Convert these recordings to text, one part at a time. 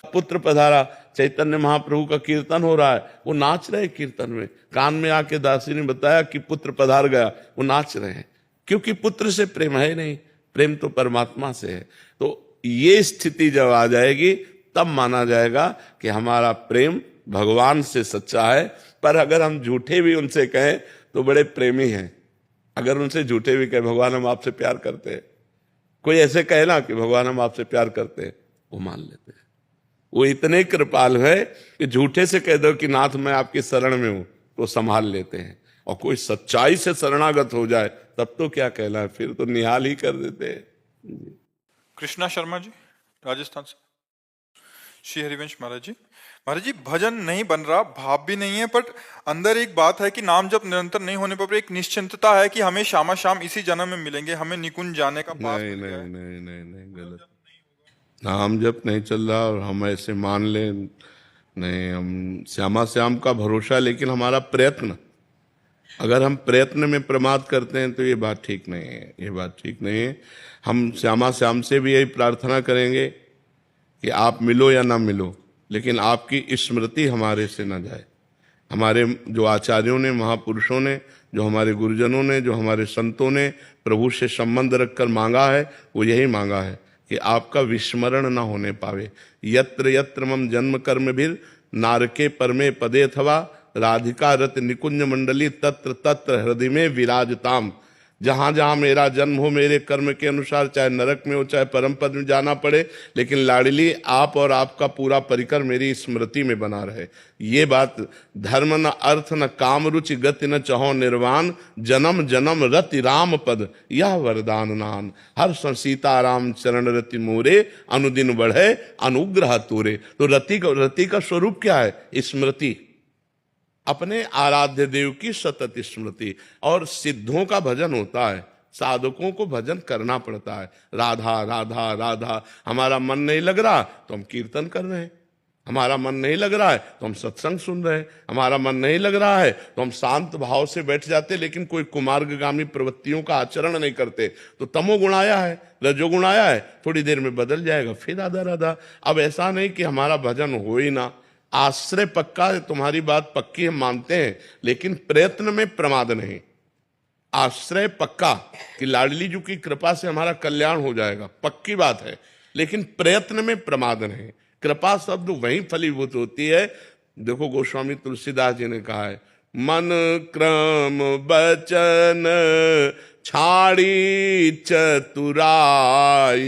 पुत्र पधारा, चैतन्य महाप्रभु का कीर्तन हो रहा है, वो नाच रहे कीर्तन में। कान में आके दासी ने बताया कि पुत्र पधार गया, वो नाच रहे हैं, क्योंकि पुत्र से प्रेम है नहीं, प्रेम तो परमात्मा से है। तो ये स्थिति जब आ जाएगी तब माना जाएगा कि हमारा प्रेम भगवान से सच्चा है। पर अगर हम झूठे भी उनसे कहें तो बड़े प्रेमी हैं। अगर उनसे झूठे भी कहें भगवान हम आपसे प्यार करते हैं, कोई ऐसे कहे ना कि भगवान हम आपसे प्यार करते हैं, वो मान लेते हैं। वो इतने कृपालु है कि झूठे से कह दो कि नाथ मैं आपकी शरण में हूं तो संभाल लेते हैं। और कोई सच्चाई से शरणागत हो जाए तब तो क्या कहना है, फिर तो निहाल ही कर देते हैं। कृष्णा शर्मा जी राजस्थान से। श्री हरिवंश महाराज जी भजन नहीं बन रहा, भाव भी नहीं है, बट अंदर एक बात है कि नाम जब निरंतर नहीं होने पर एक निश्चिंतता है कि हमें शामा शाम इसी जन्म में मिलेंगे, हमें निकुंज जाने का पास नहीं नहीं नहीं नहीं नहीं, गलत। नाम जब नहीं चल रहा और हम ऐसे मान लें, नहीं, हम श्यामा श्याम का भरोसा, लेकिन हमारा प्रयत्न, अगर हम प्रयत्न में प्रमाद करते हैं तो ये बात ठीक नहीं है, ये बात ठीक नहीं है। हम श्यामा श्याम से भी यही प्रार्थना करेंगे कि आप मिलो या ना मिलो, लेकिन आपकी स्मृति हमारे से ना जाए। हमारे जो आचार्यों ने, महापुरुषों ने, जो हमारे गुरुजनों ने, जो हमारे संतों ने प्रभु से संबंध रखकर मांगा है, वो यही मांगा है कि आपका विस्मरण ना होने पावे। यत्र यत्र मम जन्म कर्म भीर नारके परमे पदे अथवा राधिका रत निकुंज मंडली तत्र तत्र हृदय में विराजताम। जहां जहां मेरा जन्म हो, मेरे कर्म के अनुसार, चाहे नरक में हो चाहे परम पद में जाना पड़े, लेकिन लाडली आप और आपका पूरा परिकर मेरी स्मृति में बना रहे। ये बात, धर्म न अर्थ न काम रुचि गति न चहो निर्वाण, जन्म जन्म रति राम पद यह वरदान नान, हर सीता राम चरण रति मोरे, अनुदिन बढ़े अनुग्रह तोरे। तो रति का स्वरूप क्या है? स्मृति, अपने आराध्य देव की सतत स्मृति। और सिद्धों का भजन होता है, साधकों को भजन करना पड़ता है। राधा राधा राधा। हमारा मन नहीं लग रहा तो हम कीर्तन कर रहे हैं, हमारा मन नहीं लग रहा है तो हम सत्संग सुन रहे हैं, हमारा मन नहीं लग रहा है तो हम शांत भाव से बैठ जाते, लेकिन कोई कुमार्गगामी प्रवृत्तियों का आचरण नहीं करते। तो तमोगुण आया है, रजोगुण आया है, थोड़ी देर में बदल जाएगा, फिर आधा राधा। अब ऐसा नहीं कि हमारा भजन हो ही ना, आश्रय पक्का है, तुम्हारी बात पक्की हम मानते हैं, लेकिन प्रयत्न में प्रमाद नहीं। आश्रय पक्का कि लाडली जी की कृपा से हमारा कल्याण हो जाएगा, पक्की बात है, लेकिन प्रयत्न में प्रमाद नहीं। कृपा शब्द वहीं फलीभूत होती है। देखो गोस्वामी तुलसीदास जी ने कहा है, मन क्रम बचन छाड़ी चतुराई,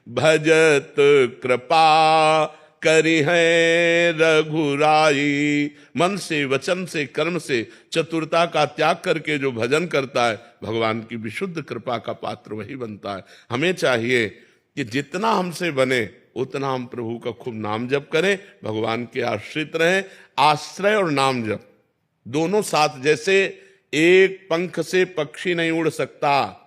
भजत कृपा करी है रघुराई। मन से, वचन से, कर्म से चतुरता का त्याग करके जो भजन करता है, भगवान की विशुद्ध कृपा का पात्र वही बनता है। हमें चाहिए कि जितना हमसे बने उतना हम प्रभु का खूब नाम जप करें, भगवान के आश्रित रहें। आश्रय और नाम जप दोनों साथ, जैसे एक पंख से पक्षी नहीं उड़ सकता,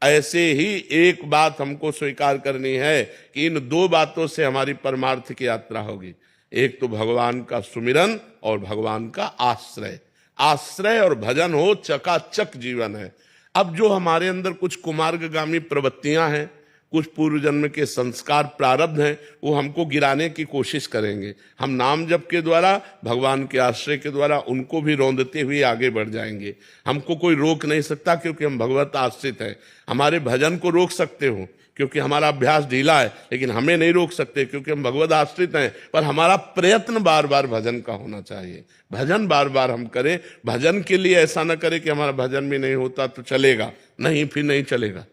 ऐसे ही एक बात हमको स्वीकार करनी है कि इन दो बातों से हमारी परमार्थ की यात्रा होगी। एक तो भगवान का सुमिरन और भगवान का आश्रय। आश्रय और भजन हो, चकाचक जीवन है। अब जो हमारे अंदर कुछ कुमार्गगामी प्रवृत्तियां हैं, कुछ पूर्व जन्म के संस्कार प्रारब्ध हैं, वो हमको गिराने की कोशिश करेंगे। हम नाम जप के द्वारा, भगवान के आश्रय के द्वारा उनको भी रौंदते हुए आगे बढ़ जाएंगे। हमको कोई रोक नहीं सकता क्योंकि हम भगवत आश्रित हैं। हमारे भजन को रोक सकते हो क्योंकि हमारा अभ्यास ढीला है, लेकिन हमें नहीं रोक सकते क्योंकि हम भगवत आश्रित हैं। पर हमारा प्रयत्न बार बार भजन का होना चाहिए, भजन बार बार हम करें। भजन के लिए ऐसा ना करें कि हमारा भजन भी नहीं होता तो चलेगा, नहीं, फिर नहीं चलेगा,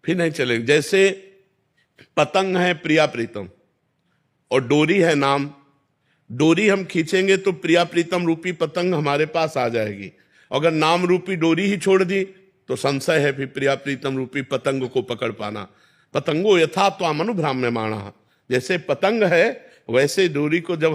फिर नहीं चलेगा। जैसे पतंग है प्रिया प्रीतम और डोरी है नाम। डोरी हम खींचेंगे तो प्रिया प्रीतम रूपी पतंग हमारे पास आ जाएगी। अगर नाम रूपी डोरी ही छोड़ दी तो संशय है फिर प्रिया प्रीतम रूपी पतंग को पकड़ पाना। पतंगो यथा त्वाम अनुभ्राम्यमाणः, जैसे पतंग है वैसे डोरी को जब